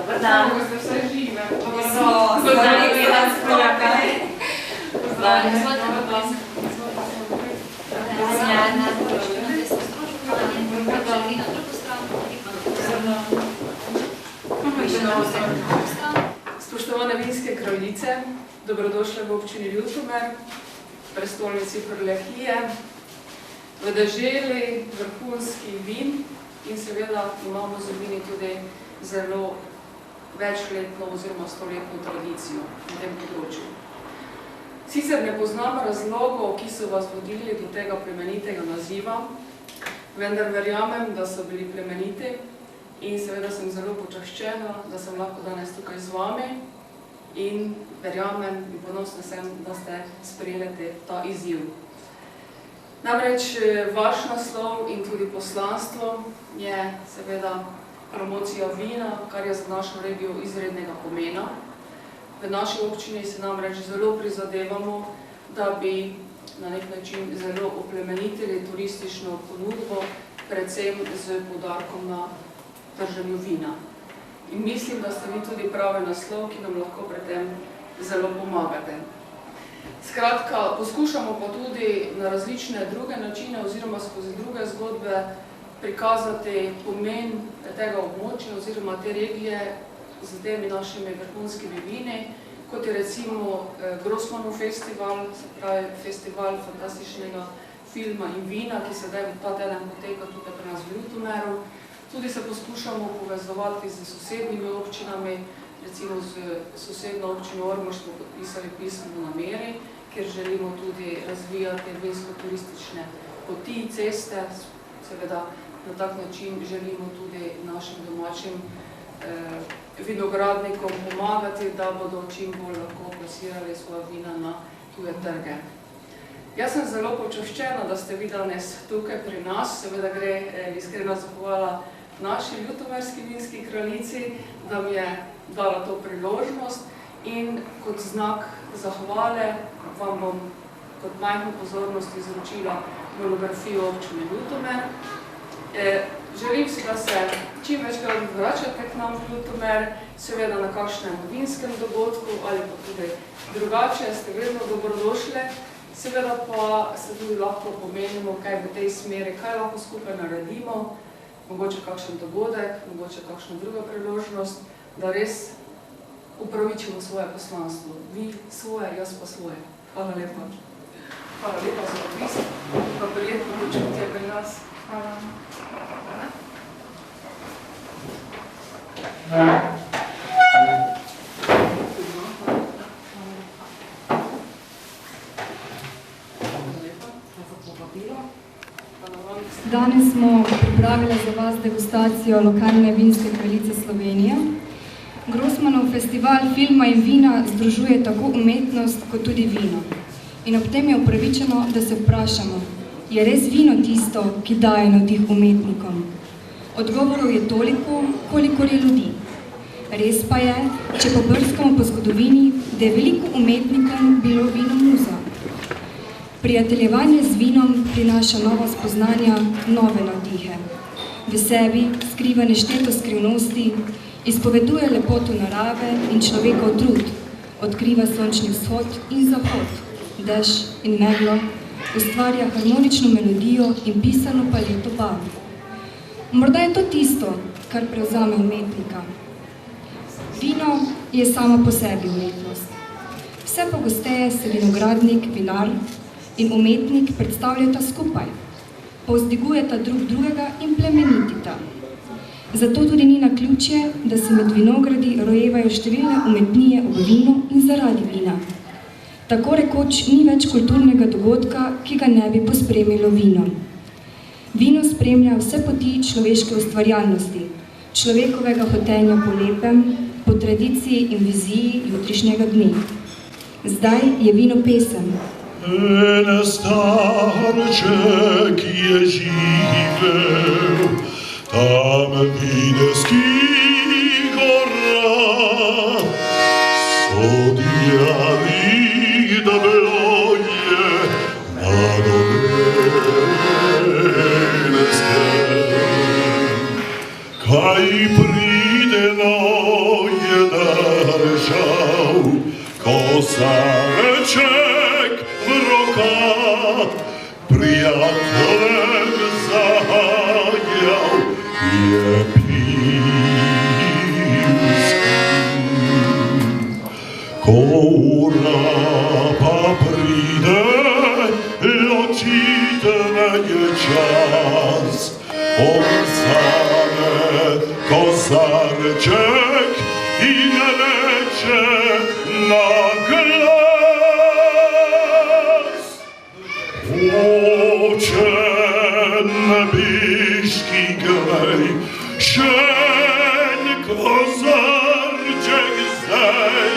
Dobar dan. Kako ste vse žive? Spoštovane vinske kraljice, dobrodošle v občini Ljutomer, prestolnici Prlekije, v deželi vrhunskih vin in seveda imamo z vini tudi zelo večletno oziroma stoletno tradicijo na tem področju. Sicer ne poznam razlogov, ki so vas vodili do tega plemenitega naziva, vendar verjamem, da so bili plemeniti in seveda sem zelo počaščena, da sem lahko danes tukaj z vami in verjamem in ponosna sem, da ste sprejeli ta izziv. Namreč vaš naslov in tudi poslanstvo je seveda promocija vina, kar je za našo regijo izrednega pomena. V naši občini se namreč zelo prizadevamo, da bi na nek način zelo oplemenitili turistično ponudbo, predvsem z poudarkom na trženju vina. In mislim, da ste vi tudi pravi naslov, ki nam lahko pri tem zelo pomagate. Skratka, poskušamo pa tudi na različne druge načine oziroma skozi druge zgodbe prikazati pomen tega območja oziroma te regije z temi našimi vrhunskimi vini, kot je recimo Grossmanov festival, se pravi festival fantastičnega filma in vina, ki sedaj ta teden poteka tukaj pri nas v Ljutomeru. Tudi se poskušamo povezovati z sosednjimi občinami, recimo z sosedno občino Ormož smo podpisali pismo o nameri, kjer želimo tudi razvijati vinsko-turistične poti, ceste, seveda na tak način želimo tudi našim domačim vinogradnikom pomagati, da bodo čim bolj lahko plasirali svoja vina na tuje trge. Jaz sem zelo počaščena, da ste vi danes tukaj pri nas, seveda gre iskrena zahvala naši ljutomerski vinski kraljici, da mi je dala to priložnost in kot znak zahvale vam bom kot majhno pozornost izročila monografijo občine Ljutomer. Želim si, da se čim večkrat vračate k nam v Ljutomer, seveda na kakšnem vinskem dogodku ali pa tudi drugače, ste vedno dobrodošli. Seveda pa se tudi lahko pomenimo, kaj v tej smeri, kaj lahko skupaj naredimo, mogoče kakšen dogodek, mogoče kakšna druga priložnost, da res upravičimo svoje poslanstvo. Vi svoje, jaz pa svoje. Hvala lepa. Hvala lepa za obisk, pa prijetno počutje pri nas. Hvala. Danes smo pripravili za vas degustacijo lokalne vinske kraljice Slovenije. Grossmanov festival filma in vina združuje tako umetnost kot tudi vino. In ob tem je upravičeno, da se vprašamo, je res vino tisto, ki daje navdih umetnikom? Odgovorov je toliko, kolikor je ljudi. Res pa je, če pobrskamo po zgodovini, da je veliko umetnikom bilo vino muza. Prijateljevanje z vinom prinaša nova spoznanja, nove navdihe. V sebi skriva nešteto skrivnosti, izpoveduje lepoto narave in človekov trud, odkriva sončni vzhod in zahod, dež in meglo, ustvarja harmonično melodijo in pisano paleto barv. Morda je to tisto, kar prevzame umetnika. Vino je samo po sebi umetnost. Vse pogosteje se vinogradnik, vinar in umetnik predstavljata skupaj, povzdigujeta drug drugega in plemenitita. Zato tudi ni naključje, da se med vinogradi rojevajo številne umetnije ob vinu in zaradi vina. Tako rekoč ni več kulturnega dogodka, ki ga ne bi pospremilo vino. Vino spremlja vse poti človeške ustvarjalnosti, človekovega hotenja po lepem, po tradiciji in viziji jutrišnjega dne. Zdaj je vino pesem. Ene starček je živel tam Videskih gora, sodijali, da bilo je nad Obeneskem. Kaj pride noč leżał kozareczek w rokach, przyjacielem zajał Jepiński. Koraba przyjdę, locitne nie czas, obsane kozareczek i nie lecie na glas. Oczenne biszki grej, sień kozarczek zej,